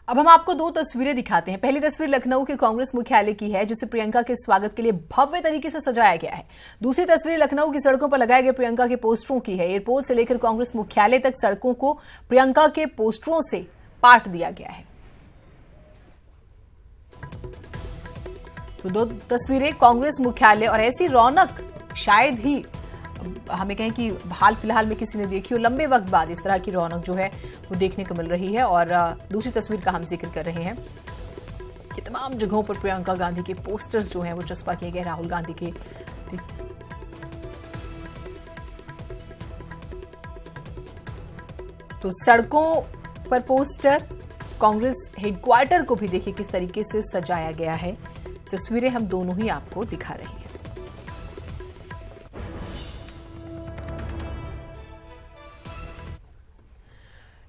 अब हम आपको दो तस्वीरें दिखाते हैं। पहली तस्वीर लखनऊ के कांग्रेस मुख्यालय की है, जिसे प्रियंका के स्वागत के लिए भव्य तरीके से सजाया गया है। दूसरी तस्वीर लखनऊ की सड़कों पर लगाए गए प्रियंका के पोस्टरों की है। एयरपोर्ट से लेकर कांग्रेस मुख्यालय तक सड़कों को प्रियंका के पोस्टरों से पाट दिया गया है। तो दो तस्वीरें कांग्रेस मुख्यालय, और ऐसी रौनक शायद ही हमें कहें कि हाल फिलहाल में किसी ने देखी हो। लंबे वक्त बाद इस तरह की रौनक जो है वो देखने को मिल रही है। और दूसरी तस्वीर का हम जिक्र कर रहे हैं कि तमाम जगहों पर प्रियंका गांधी के पोस्टर्स जो हैं वो चस्पा किए गए राहुल गांधी के। तो सड़कों पर पोस्टर, कांग्रेस हेडक्वार्टर को भी देखिए किस तरीके से सजाया गया है। तस्वीरें हम दोनों ही आपको दिखा रहे हैं।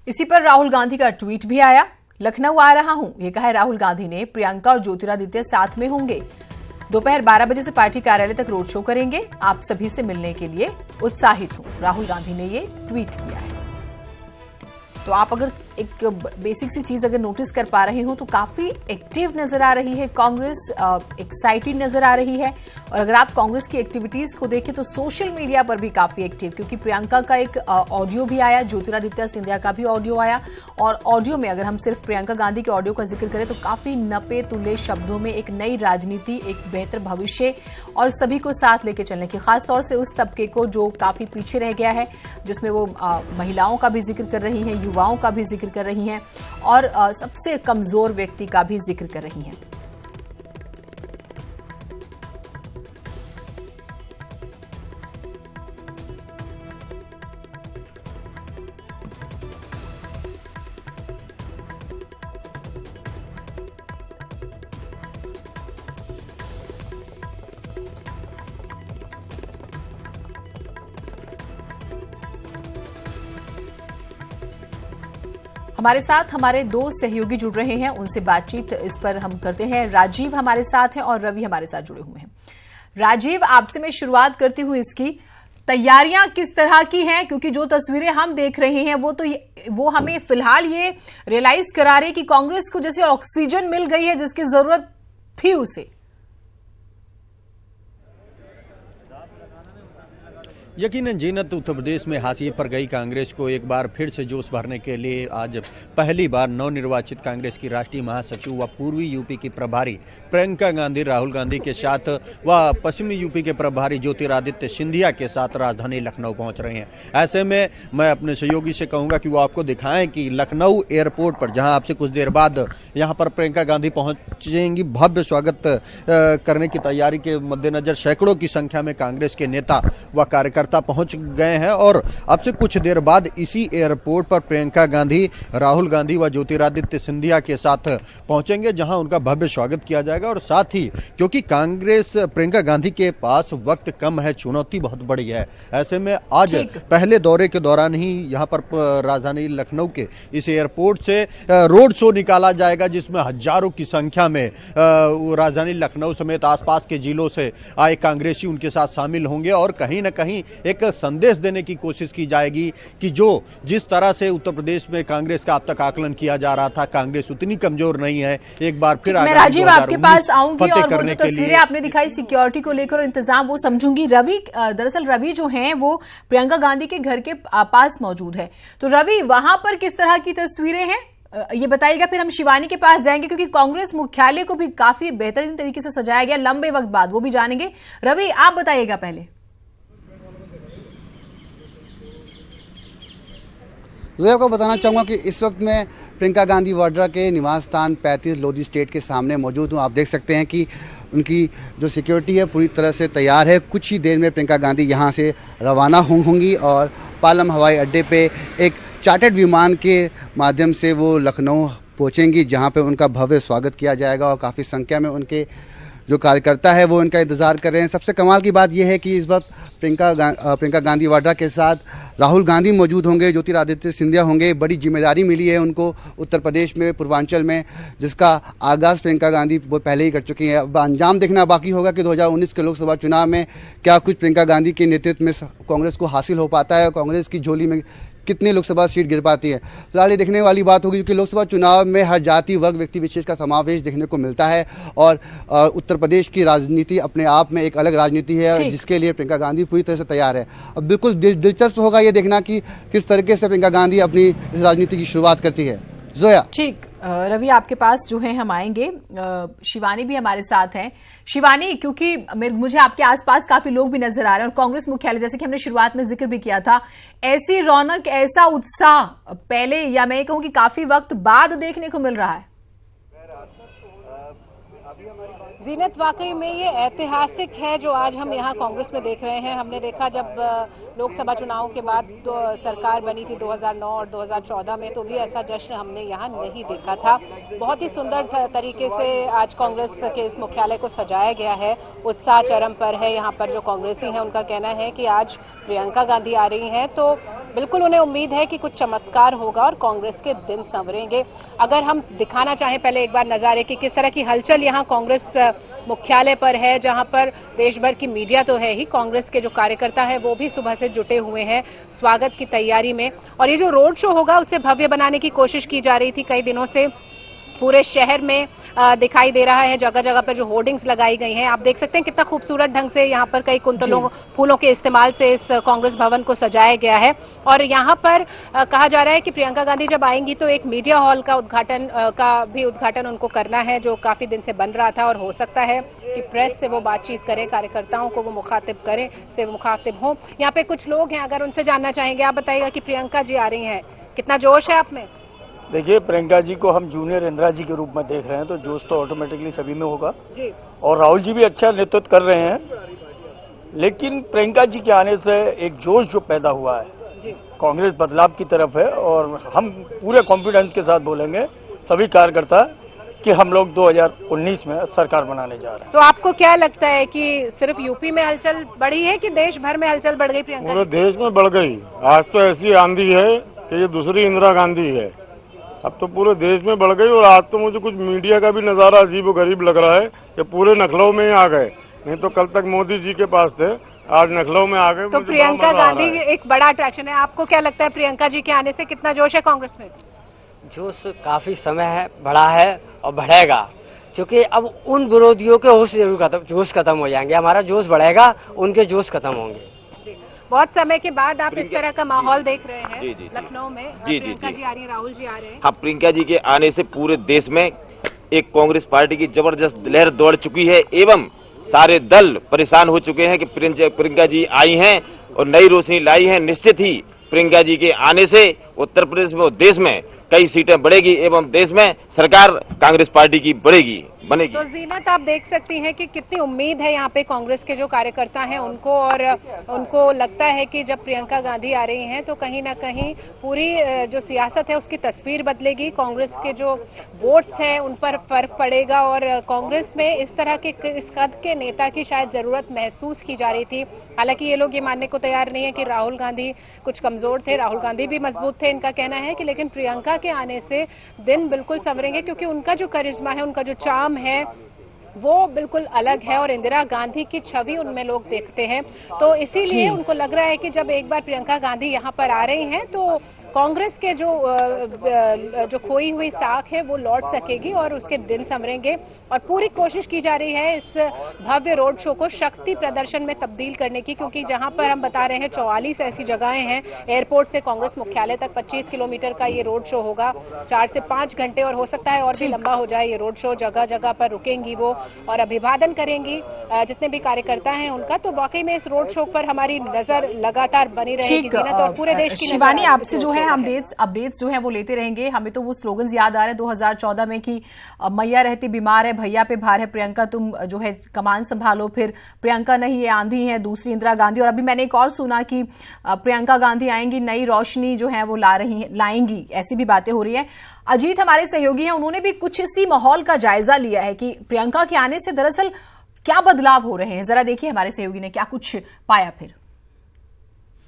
इसी पर राहुल गांधी का ट्वीट भी आया। लखनऊ आ रहा हूं, ये कहा है राहुल गांधी ने। प्रियंका और ज्योतिरादित्य साथ में होंगे। दोपहर 12 बजे से पार्टी कार्यालय तक रोड शो करेंगे। आप सभी से मिलने के लिए उत्साहित हूं, राहुल गांधी ने ये ट्वीट किया है। तो आप अगर एक बेसिक सी चीज अगर नोटिस कर पा रहे हो तो काफी एक्टिव नजर आ रही है कांग्रेस, एक्साइटेड नजर आ रही है। और अगर आप कांग्रेस की एक्टिविटीज को देखें तो सोशल मीडिया पर भी काफी एक्टिव, क्योंकि प्रियंका का एक ऑडियो भी आया, ज्योतिरादित्य सिंधिया का भी ऑडियो आया। और ऑडियो में अगर हम सिर्फ प्रियंका गांधी के ऑडियो का जिक्र करें तो काफी नपे तुले शब्दों में एक नई राजनीति, एक बेहतर भविष्य और सभी को साथ लेके चलने की, खासतौर से उस तबके को जो काफी पीछे रह गया है, जिसमें वो महिलाओं का भी जिक्र कर रही है, युवाओं का भी जिक्र कर रही हैं और सबसे कमजोर व्यक्ति का भी जिक्र कर रही हैं। हमारे साथ हमारे दो सहयोगी जुड़ रहे हैं, उनसे बातचीत इस पर हम करते हैं। राजीव हमारे साथ हैं और रवि हमारे साथ जुड़े हुए हैं। राजीव, आपसे मैं शुरुआत करती हूँ, इसकी तैयारियां किस तरह की हैं? क्योंकि जो तस्वीरें हम देख रहे हैं वो हमें फिलहाल ये रियलाइज करा रहे कि कांग्रेस को जैसे ऑक्सीजन मिल गई है जिसकी जरूरत थी उसे। यकीनन जीनत उत्तर प्रदेश में हाशिए पर गई कांग्रेस को एक बार फिर से जोश भरने के लिए आज पहली बार नवनिर्वाचित कांग्रेस की राष्ट्रीय महासचिव व पूर्वी यूपी की प्रभारी प्रियंका गांधी राहुल गांधी के साथ व पश्चिमी यूपी के प्रभारी ज्योतिरादित्य सिंधिया के साथ राजधानी लखनऊ पहुंच रहे हैं। ऐसे में मैं अपने सहयोगी से कहूंगा कि वो आपको दिखाएं कि लखनऊ एयरपोर्ट पर, जहां आपसे कुछ देर बाद यहां पर प्रियंका गांधी पहुंचेंगी, भव्य स्वागत करने की तैयारी के मद्देनजर सैकड़ों की संख्या में कांग्रेस के नेता व कार्यकर्ता पहुंच गए हैं। और अब से कुछ देर बाद इसी एयरपोर्ट पर प्रियंका गांधी राहुल गांधी व ज्योतिरादित्य सिंधिया के साथ पहुंचेंगे, जहां उनका भव्य स्वागत किया जाएगा। और साथ ही क्योंकि कांग्रेस प्रियंका गांधी के पास वक्त कम है, चुनौती बहुत बड़ी है, ऐसे में आज पहले दौरे के दौरान ही यहां पर राजधानी लखनऊ के इस एयरपोर्ट से रोड शो निकाला जाएगा, जिसमें हजारों की संख्या में राजधानी लखनऊ समेत आसपास के जिलों से आए कांग्रेसी उनके साथ शामिल होंगे। और कहीं न कहीं एक संदेश देने की कोशिश की जाएगी कि जिस तरह से उत्तर प्रदेश में कांग्रेस का अब तक आकलन किया जा रहा था, कांग्रेस उतनी कमजोर नहीं है। एक बार फिर मैं राजीव आपके पास आऊंगी और वो जो तस्वीरें आपने दिखाई सिक्योरिटी को लेकर इंतजाम वो समझूंगी। रवि, दरअसल रवि जो हैं वो प्रियंका गांधी के घर के पास मौजूद है। तो रवि, वहां पर किस तरह की तस्वीरें हैं ये बताइएगा, फिर हम शिवानी के पास जाएंगे, क्योंकि कांग्रेस मुख्यालय को भी काफी बेहतरीन तरीके से सजाया गया लंबे वक्त बाद, वो भी जानेंगे। रवि, आप बताइएगा पहले। मैं आपको बताना चाहूँगा कि इस वक्त मैं प्रियंका गांधी वाड्रा के निवास स्थान 35 लोधी स्टेट के सामने मौजूद हूँ। आप देख सकते हैं कि उनकी जो सिक्योरिटी है पूरी तरह से तैयार है। कुछ ही देर में प्रियंका गांधी यहाँ से रवाना होंगी और पालम हवाई अड्डे पे एक चार्टर्ड विमान के माध्यम से वो लखनऊ पहुँचेंगी, जहाँ पे उनका भव्य स्वागत किया जाएगा। और काफ़ी संख्या में उनके जो कार्यकर्ता है वो इनका इंतज़ार कर रहे हैं। सबसे कमाल की बात यह है कि इस वक्त प्रियंका गांधी वाड्रा के साथ राहुल गांधी मौजूद होंगे, ज्योतिरादित्य सिंधिया होंगे। बड़ी जिम्मेदारी मिली है उनको उत्तर प्रदेश में, पूर्वांचल में, जिसका आगाज़ प्रियंका गांधी वो पहले ही कर चुकी हैं। अब अंजाम देखना बाकी होगा कि 2019 के लोकसभा चुनाव में क्या कुछ प्रियंका गांधी के नेतृत्व में कांग्रेस को हासिल हो पाता है, कांग्रेस की झोली में कितनी लोकसभा सीट गिर पाती है। फिलहाल ये देखने वाली बात होगी, क्योंकि लोकसभा चुनाव में हर जाति वर्ग व्यक्ति विशेष का समावेश देखने को मिलता है और उत्तर प्रदेश की राजनीति अपने आप में एक अलग राजनीति है, जिसके लिए प्रियंका गांधी पूरी तरह से तैयार है। अब बिल्कुल दिलचस्प होगा ये देखना कि किस तरीके से प्रियंका गांधी अपनी इस राजनीति की शुरुआत करती है। जोया। ठीक, रवि आपके पास जो है हम आएंगे। शिवानी भी हमारे साथ हैं। शिवानी, क्योंकि मुझे आपके आसपास काफी लोग भी नजर आ रहे हैं और कांग्रेस मुख्यालय, जैसे कि हमने शुरुआत में जिक्र भी किया था, ऐसी रौनक, ऐसा उत्साह पहले, या मैं कहूं कि काफी वक्त बाद देखने को मिल रहा है। जीनत, वाकई में ये ऐतिहासिक है जो आज हम यहाँ कांग्रेस में देख रहे हैं। हमने देखा जब लोकसभा चुनाव के बाद तो सरकार बनी थी 2009 और 2014 में, तो भी ऐसा जश्न हमने यहाँ नहीं देखा था। बहुत ही सुंदर तरीके से आज कांग्रेस के इस मुख्यालय को सजाया गया है। उत्साह चरम पर है। यहाँ पर जो कांग्रेसी हैं उनका कहना है कि आज प्रियंका गांधी आ रही हैं तो बिल्कुल उन्हें उम्मीद है कि कुछ चमत्कार होगा और कांग्रेस के दिन संवरेंगे। अगर हम दिखाना चाहें पहले एक बार नजारे कि किस तरह की हलचल यहाँ कांग्रेस मुख्यालय पर है, जहां पर देश भर की मीडिया तो है ही, कांग्रेस के जो कार्यकर्ता है वो भी सुबह से जुटे हुए हैं स्वागत की तैयारी में। और ये जो रोड शो होगा उसे भव्य बनाने की कोशिश की जा रही थी कई दिनों से। पूरे शहर में दिखाई दे रहा है, जगह जगह पर जो होर्डिंग्स लगाई गई हैं, आप देख सकते हैं कितना खूबसूरत ढंग से यहाँ पर कई कुंतलों फूलों के इस्तेमाल से इस कांग्रेस भवन को सजाया गया है। और यहाँ पर कहा जा रहा है कि प्रियंका गांधी जब आएंगी तो एक मीडिया हॉल का उद्घाटन उनको करना है, जो काफी दिन से बन रहा था, और हो सकता है कि प्रेस से वो बातचीत करें, कार्यकर्ताओं को वो मुखातिब करें, से मुखातिब हों। यहाँ पे कुछ लोग हैं, अगर उनसे जानना चाहेंगे। आप बताइएगा कि प्रियंका जी आ रही हैं, कितना जोश है आप में? देखिए, प्रियंका जी को हम जूनियर इंदिरा जी के रूप में देख रहे हैं, तो जोश तो ऑटोमेटिकली सभी में होगा जी। और राहुल जी भी अच्छा नेतृत्व कर रहे हैं, लेकिन प्रियंका जी के आने से एक जोश जो पैदा हुआ है, कांग्रेस बदलाव की तरफ है। और हम पूरे कॉन्फिडेंस के साथ बोलेंगे सभी कार्यकर्ता कि हम लोग 2019 में सरकार बनाने जा रहे हैं। तो आपको क्या लगता है कि सिर्फ यूपी में हलचल बढ़ी है कि देश भर में हलचल बढ़ गई? प्रियंका पूरे देश में बढ़ गई। आज तो ऐसी आंधी है कि ये दूसरी इंदिरा गांधी है। अब तो पूरे देश में बढ़ गई। और आज तो मुझे कुछ मीडिया का भी नजारा अजीब गरीब लग रहा है कि पूरे लखनऊ में ही आ गए, नहीं तो कल तक मोदी जी के पास थे, आज लखनऊ में आ गए। तो प्रियंका गांधी एक बड़ा अट्रैक्शन है। आपको क्या लगता है प्रियंका जी के आने से कितना जोश है कांग्रेस में? जोश काफी समय है, बढ़ा है और बढ़ेगा, क्योंकि अब उन विरोधियों के जोश खत्म हो जाएंगे। हमारा जोश बढ़ेगा, उनके जोश खत्म होंगे। बहुत समय के बाद आप इस तरह का माहौल देख रहे हैं लखनऊ में। प्रियंका जी आ रही है, राहुल जी आ रहे हैं। हाँ, प्रियंका जी के आने से पूरे देश में एक कांग्रेस पार्टी की जबरदस्त लहर दौड़ चुकी है एवं सारे दल परेशान हो चुके हैं कि प्रियंका जी आई हैं और नई रोशनी लाई है। निश्चित ही प्रियंका जी के आने से उत्तर प्रदेश में और देश में कई सीटें बढ़ेगी एवं देश में सरकार कांग्रेस पार्टी की बनेगी। तो जीनत, आप देख सकती हैं कि कितनी उम्मीद है यहाँ पे कांग्रेस के जो कार्यकर्ता हैं उनको, और उनको लगता है कि जब प्रियंका गांधी आ रही हैं तो कहीं ना कहीं पूरी जो सियासत है उसकी तस्वीर बदलेगी। कांग्रेस के जो वोट्स हैं उन पर फर्क पड़ेगा और कांग्रेस में इस तरह के इस कद के नेता की शायद जरूरत महसूस की जा रही थी। हालांकि ये लोग ये मानने को तैयार नहीं है कि राहुल गांधी कुछ कमजोर थे, राहुल गांधी भी मजबूत थे, इनका कहना है कि लेकिन प्रियंका के आने से दिन बिल्कुल संवरेंगे, क्योंकि उनका जो करिश्मा है, उनका जो चार्म है वो बिल्कुल अलग है और इंदिरा गांधी की छवि उनमें लोग देखते हैं। तो इसीलिए उनको लग रहा है कि जब एक बार प्रियंका गांधी यहाँ पर आ रही हैं तो कांग्रेस के जो खोई हुई साख है वो लौट सकेगी और उसके दिन संवरेंगे। और पूरी कोशिश की जा रही है इस भव्य रोड शो को शक्ति प्रदर्शन में तब्दील करने की, क्योंकि जहां पर हम बता रहे हैं 44 ऐसी जगहें हैं। एयरपोर्ट से कांग्रेस मुख्यालय तक 25 किलोमीटर का ये रोड शो होगा, 4 से 5 घंटे, और हो सकता है और भी लंबा हो जाए ये रोड शो। जगह जगह पर रुकेंगी वो और अभिवादन करेंगी जितने भी कार्यकर्ता हैं उनका। तो वाकई में इस रोड शो पर हमारी नजर लगातार बनी रहेगी और पूरे देश की। शिवानी, आपसे जो है अपडेट्स जो है वो लेते रहेंगे। हमें तो वो स्लोगन्स याद आ रहे हैं 2014 में कि मैया रहती बीमार है, भैया पे भार है, प्रियंका तुम जो है कमान संभालो, फिर प्रियंका नहीं ये आंधी है, दूसरी इंदिरा गांधी। और अभी मैंने एक और सुना कि प्रियंका गांधी आएंगी, नई रोशनी जो है वो लाएंगी, ऐसी भी बातें हो रही है। अजीत हमारे सहयोगी हैं, उन्होंने भी कुछ इसी माहौल का जायजा लिया है कि प्रियंका के आने से दरअसल क्या बदलाव हो रहे हैं। जरा देखिए हमारे सहयोगी ने क्या कुछ पाया। फिर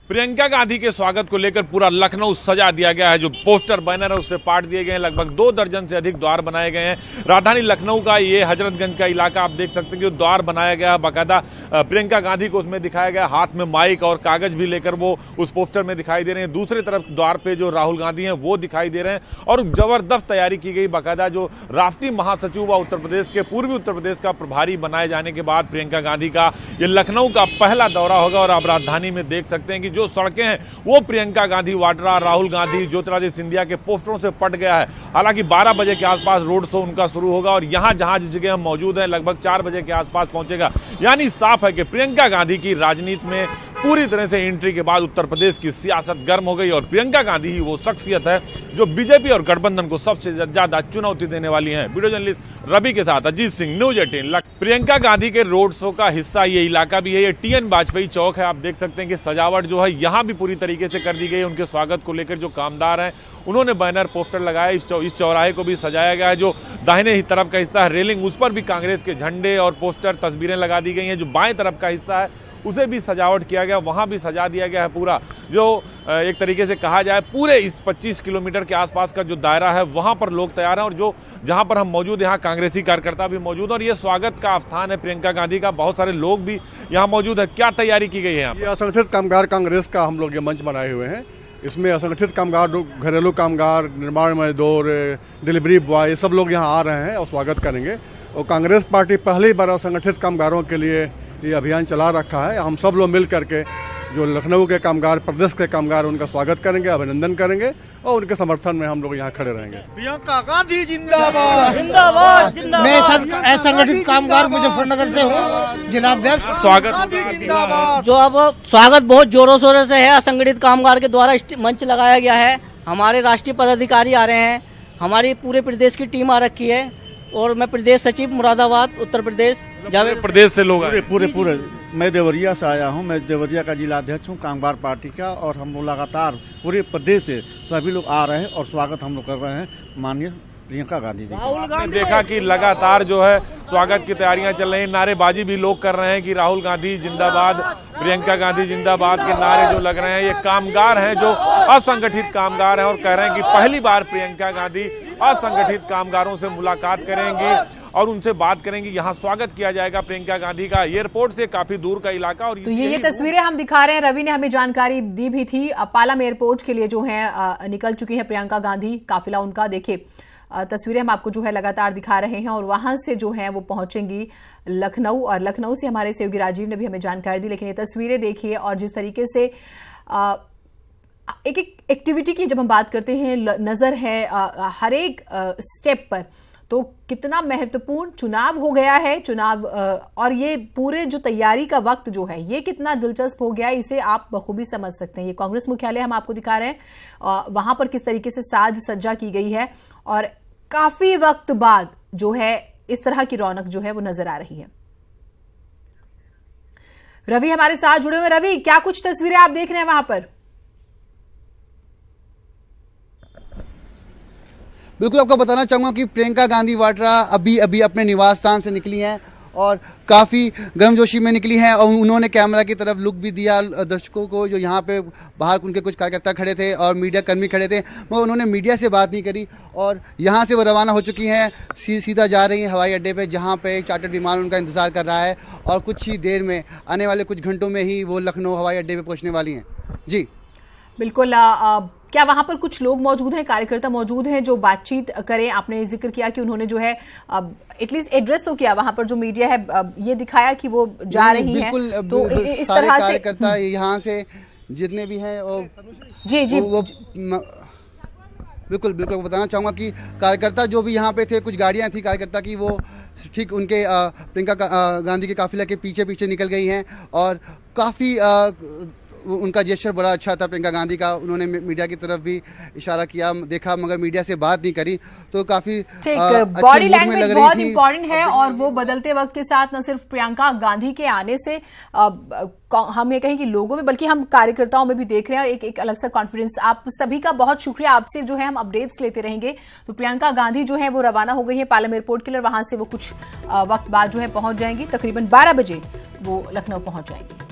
प्रियंका गांधी के स्वागत को लेकर पूरा लखनऊ सजा दिया गया है। जो पोस्टर बैनर है उससे पाट दिए गए हैं। लगभग 2 दर्जन से अधिक द्वार बनाए गए हैं। राजधानी लखनऊ का ये हजरतगंज का इलाका आप देख सकते हैं कि द्वार बनाया गया, बाकायदा प्रियंका गांधी को उसमें दिखाया गया, हाथ में माइक और कागज भी लेकर वो उस पोस्टर में दिखाई दे रहे हैं। दूसरी तरफ द्वार पे जो राहुल गांधी हैं वो दिखाई दे रहे हैं और जबरदस्त तैयारी की गई। बाकायदा जो राष्ट्रीय महासचिव व उत्तर प्रदेश के पूर्वी उत्तर प्रदेश का प्रभारी बनाए जाने के बाद प्रियंका गांधी का ये लखनऊ का पहला दौरा होगा। और आप राजधानी में देख सकते हैं कि जो सड़कें हैं वो प्रियंका गांधी वाड्रा, राहुल गांधी, ज्योतिरादित्य सिंधिया के पोस्टरों से पट गया है। हालांकि 12 बजे के आसपास रोड शो उनका शुरू होगा और यहां जहां जिस जगह हम मौजूद हैं लगभग 4 बजे के आसपास पहुंचेगा। यानी साफ है कि प्रियंका गांधी की राजनीति में पूरी तरह से एंट्री के बाद उत्तर प्रदेश की सियासत गर्म हो गई और प्रियंका गांधी ही वो शख्सियत है जो बीजेपी और गठबंधन को सबसे ज्यादा चुनौती देने वाली हैं। वीडियो जर्नलिस्ट रवि के साथ अजीत सिंह, न्यूज 18। प्रियंका गांधी के रोड शो का हिस्सा ये इलाका भी है, ये TN वाजपेयी चौक है। आप देख सकते हैं कि सजावट जो है यहाँ भी पूरी तरीके से कर दी गई है। उनके स्वागत को लेकर जो कामदार हैं उन्होंने बैनर पोस्टर लगाया। इस चौराहे को भी सजाया गया है। जो दाहिने ही तरफ का हिस्सा है रेलिंग, उस पर भी कांग्रेस के झंडे और पोस्टर तस्वीरें लगा दी गई हैं। जो बाएं तरफ का हिस्सा है उसे भी सजावट किया गया, वहां भी सजा दिया गया है पूरा। जो एक तरीके से कहा जाए पूरे इस 25 किलोमीटर के आसपास का जो दायरा है वहां पर लोग तैयार हैं और जो जहां पर हम मौजूद हैं यहाँ कांग्रेसी कार्यकर्ता भी मौजूद हैं और ये स्वागत का स्थान है प्रियंका गांधी का। बहुत सारे लोग भी यहाँ मौजूद है। क्या तैयारी की गई है यहाँ? ये असंगठित कामगार कांग्रेस का हम लोग ये मंच बनाए हुए हैं। इसमें असंगठित कामगार, घरेलू कामगार, निर्माण मजदूर, डिलीवरी बॉय, ये सब लोग यहाँ आ रहे हैं और स्वागत करेंगे। और कांग्रेस पार्टी पहली बार असंगठित कामगारों के लिए ये अभियान चला रखा है। हम सब लोग मिल करके जो लखनऊ के कामगार, प्रदेश के कामगार, उनका स्वागत करेंगे, अभिनंदन करेंगे और उनके समर्थन में हम लोग यहाँ खड़े रहेंगे। प्रियंका गांधी जिंदाबाद जिंदाबाद जिंदाबाद। मैं असंगठित कामगार मुजफ्फरनगर से हूँ, जिलाध्यक्ष। स्वागत जो अब स्वागत बहुत जोरों शोरों से है। असंगठित कामगार के द्वारा मंच लगाया गया है। हमारे राष्ट्रीय पदाधिकारी आ रहे हैं, हमारी पूरे प्रदेश की टीम आ रखी है और मैं प्रदेश सचिव मुरादाबाद उत्तर प्रदेश। प्रदेश से लोग पूरे मैं देवरिया से आया हूँ। मैं देवरिया का जिलाध्यक्ष हूँ कामगार पार्टी का और हम लोग लगातार पूरे प्रदेश से सभी लोग आ रहे हैं और स्वागत हम लोग कर रहे हैं माननीय प्रियंका गांधी जी। आपने देखा कि लगातार जो है स्वागत की तैयारियां चल रही हैं। नारेबाजी भी लोग कर रहे हैं कि राहुल गांधी जिंदाबाद, प्रियंका गांधी जिंदाबाद के नारे जो लग रहे हैं। ये कामगार हैं जो असंगठित कामगार हैं और कह रहे हैं कि पहली बार प्रियंका गांधी असंगठित कामगारों से मुलाकात करेंगी और उनसे बात करेंगे। यहाँ स्वागत किया जाएगा प्रियंका गांधी का। एयरपोर्ट से काफी दूर का इलाका। और तो ये तस्वीरें हम दिखा रहे हैं। रवि ने हमें जानकारी दी भी थी। पालम एयरपोर्ट के लिए जो है निकल चुकी है प्रियंका गांधी, काफिला उनका। देखिए तस्वीरें हम आपको जो है लगातार दिखा रहे हैं और वहां से जो है वो पहुंचेंगी लखनऊ और लखनऊ से हमारे सहयोगी राजीव ने भी हमें जानकारी दी। लेकिन ये तस्वीरें देखिए और जिस तरीके से एक एक एक्टिविटी की जब हम बात करते हैं नजर है हर एक स्टेप पर, तो कितना महत्वपूर्ण चुनाव हो गया है। चुनाव और ये पूरे जो तैयारी का वक्त जो है ये कितना दिलचस्प हो गया है, इसे आप बखूबी समझ सकते हैं। ये कांग्रेस मुख्यालय हम आपको दिखा रहे हैं, वहां पर किस तरीके से साज सज्जा की गई है और काफी वक्त बाद जो है इस तरह की रौनक जो है वो नजर आ रही है। रवि हमारे साथ जुड़े हुए। रवि, क्या कुछ तस्वीरें आप देख रहे हैं वहां पर? बिल्कुल, आपको बताना चाहूँगा कि प्रियंका गांधी वाड्रा अभी अभी अपने निवास स्थान से निकली हैं और काफ़ी गर्मजोशी में निकली हैं और उन्होंने कैमरा की तरफ लुक भी दिया दर्शकों को। जो यहाँ पे बाहर उनके कुछ कार्यकर्ता खड़े थे और मीडिया कर्मी खड़े थे, मगर उन्होंने मीडिया से बात नहीं करी और यहाँ से वो रवाना हो चुकी हैं। सीधा जा रही हैं हवाई अड्डे पे, जहाँ पे एक चार्टर्ड विमान उनका इंतज़ार कर रहा है और कुछ ही देर में, आने वाले कुछ घंटों में ही वो लखनऊ हवाई अड्डे पर पहुँचने वाली हैं। जी बिल्कुल। क्या वहां पर कुछ लोग मौजूद हैं, कार्यकर्ता मौजूद हैं जो बातचीत करें? आपने जिक्र किया कि उन्होंने जो है एटलीस्ट एड्रेस तो किया, वहां पर जो मीडिया है ये दिखाया कि वो जा रही हैं। तो इस तरह से कार्यकर्ता यहाँ से जितने भी हैं जी बिल्कुल बताना चाहूँगा कि कार्यकर्ता जो भी यहाँ पे थे, कुछ गाड़ियाँ थी कार्यकर्ता की, वो ठीक उनके प्रियंका गांधी के काफिला के पीछे निकल गई हैं और काफ़ी उनका जेस्चर बड़ा अच्छा था प्रियंका गांधी का। उन्होंने मीडिया की तरफ भी इशारा किया, देखा, मगर मीडिया से बात नहीं करी। तो काफी बॉडी लैंग्वेज बहुत इंपॉर्टेंट है और वो बदलते वक्त के साथ न सिर्फ प्रियंका गांधी के आने से हम ये कहें कि लोगों में, बल्कि हम कार्यकर्ताओं में भी देख रहे हैं एक अलग सा कॉन्फिडेंस। आप सभी का बहुत शुक्रिया। आपसे जो है हम अपडेट्स लेते रहेंगे। तो प्रियंका गांधी जो है वो रवाना हो गई है पालम एयरपोर्ट के लिए। वहां से वो कुछ वक्त बाद जो है पहुंच जाएंगी, तकरीबन 12 बजे वो लखनऊ पहुंच जाएंगी।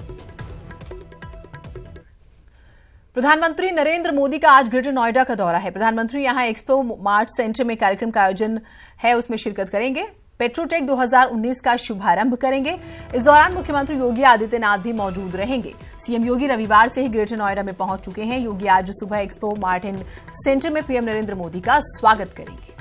प्रधानमंत्री नरेंद्र मोदी का आज ग्रेटर नोएडा का दौरा है। प्रधानमंत्री यहां एक्सपो मार्ट सेंटर में कार्यक्रम का आयोजन है, उसमें शिरकत करेंगे। पेट्रोटेक 2019 का शुभारंभ करेंगे। इस दौरान मुख्यमंत्री योगी आदित्यनाथ भी मौजूद रहेंगे। सीएम योगी रविवार से ही ग्रेटर नोएडा में पहुंच चुके हैं। योगी आज सुबह एक्सपो मार्ट एंड सेंटर में पीएम नरेंद्र मोदी का स्वागत करेंगे।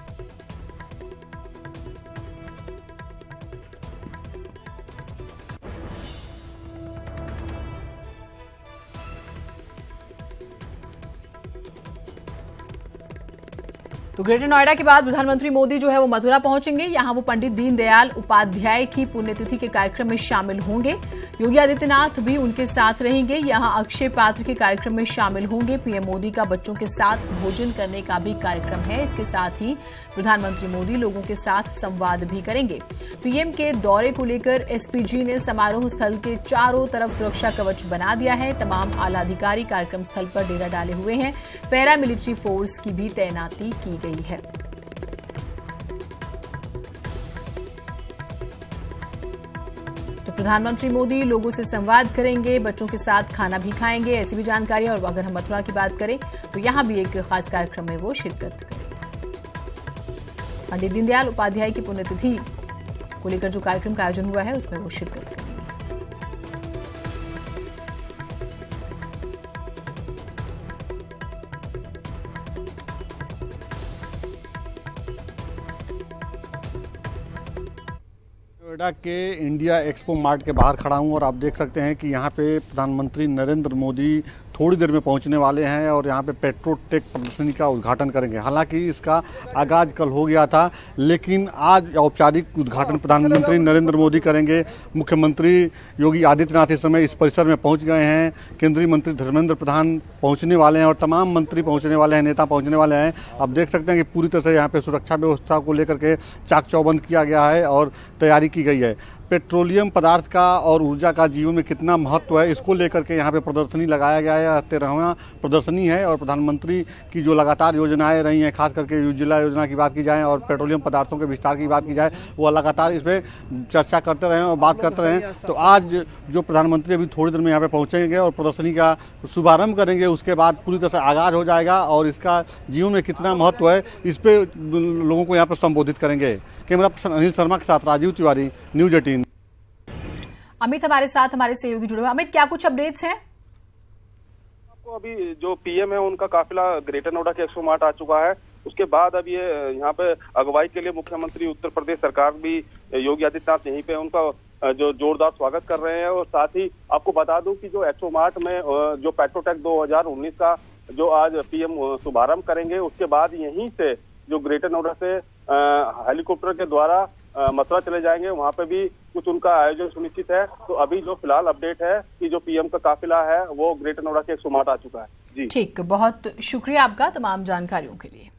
तो ग्रेटर नोएडा के बाद प्रधानमंत्री मोदी जो है वो मथुरा पहुंचेंगे। यहां वो पंडित दीनदयाल उपाध्याय की पुण्यतिथि के कार्यक्रम में शामिल होंगे। योगी आदित्यनाथ भी उनके साथ रहेंगे। यहां अक्षय पात्र के कार्यक्रम में शामिल होंगे। पीएम मोदी का बच्चों के साथ भोजन करने का भी कार्यक्रम है। इसके साथ ही प्रधानमंत्री मोदी लोगों के साथ संवाद भी करेंगे। पीएम के दौरे को लेकर एसपीजी ने समारोह स्थल के चारों तरफ सुरक्षा कवच बना दिया है। तमाम आला अधिकारी कार्यक्रम स्थल पर डेरा डाले हुए हैं। पैरामिलिट्री फोर्स की भी तैनाती की गई है। तो प्रधानमंत्री मोदी लोगों से संवाद करेंगे, बच्चों के साथ खाना भी खाएंगे, ऐसी भी जानकारी। और अगर हम मथुरा की बात करें तो यहां भी एक खास कार्यक्रम में वो शिरकत करेंगे। पंडित दीनदयाल उपाध्याय की पुण्यतिथि को लेकर जो कार्यक्रम का आयोजन हुआ है उसमें वो शिरकत करेंगे। नोएडा के इंडिया एक्सपो मार्ट के बाहर खड़ा हूं और आप देख सकते हैं कि यहाँ पे प्रधानमंत्री नरेंद्र मोदी थोड़ी देर में पहुंचने वाले हैं और यहाँ पे पेट्रोटेक प्रदर्शनी का उद्घाटन करेंगे। हालांकि इसका आगाज कल हो गया था, लेकिन आज औपचारिक उद्घाटन प्रधानमंत्री नरेंद्र मोदी करेंगे। मुख्यमंत्री योगी आदित्यनाथ इस समय इस परिसर में पहुंच गए हैं। केंद्रीय मंत्री धर्मेंद्र प्रधान पहुंचने वाले हैं और तमाम मंत्री पहुंचने वाले हैं, नेता पहुंचने वाले हैं। आप देख सकते हैं कि पूरी तरह से यहाँ पे सुरक्षा व्यवस्था को लेकर के चाक चौबंद किया गया है और तैयारी की गई है। पेट्रोलियम पदार्थ का और ऊर्जा का जीवन में कितना महत्व है, इसको लेकर के यहाँ पे प्रदर्शनी लगाया गया है। 13वां प्रदर्शनी है और प्रधानमंत्री की जो लगातार योजनाएं रही हैं, खास करके उज्ज्वला योजना की बात की जाए और पेट्रोलियम पदार्थों के विस्तार की बात की जाए, वो लगातार इस पर चर्चा करते रहे और बात करते रहे। तो आज जो प्रधानमंत्री अभी थोड़ी देर में यहाँ पे पहुँचेंगे और प्रदर्शनी का शुभारंभ करेंगे, उसके बाद पूरी तरह से आगाज हो जाएगा और इसका जीवन में कितना महत्व है, इस पर लोगों को यहाँ पर संबोधित करेंगे। कैमरा पर्सन अनिल शर्मा के साथ राजीव तिवारी, न्यूज 18। अमित हमारे साथ हमारे सहयोगी जुड़े हुए। अमित, क्या कुछ अपडेट्स हैं? आपको अभी जो पीएम है उनका काफिला ग्रेटर नोएडा के एक्सपो मार्ट आ चुका है। उसके बाद अब ये यहाँ पे अगुवाई के लिए मुख्यमंत्री उत्तर प्रदेश सरकार भी योगी आदित्यनाथ यहीं पे उनका जो जोरदार स्वागत कर रहे हैं। और साथ ही आपको बता दूं कि जो एक्सपो मार्ट में जो पेट्रोटेक 2019 का जो आज पीएम शुभारंभ करेंगे, उसके बाद यहीं से जो ग्रेटर नोएडा से हेलीकॉप्टर के द्वारा मथुरा चले जाएंगे, वहां पे भी कुछ उनका आयोजन सुनिश्चित है। तो अभी जो फिलहाल अपडेट है कि जो पीएम का काफिला है वो ग्रेटर नोएडा के एक्सपो मार्ट आ चुका है। जी ठीक, बहुत शुक्रिया आपका तमाम जानकारियों के लिए।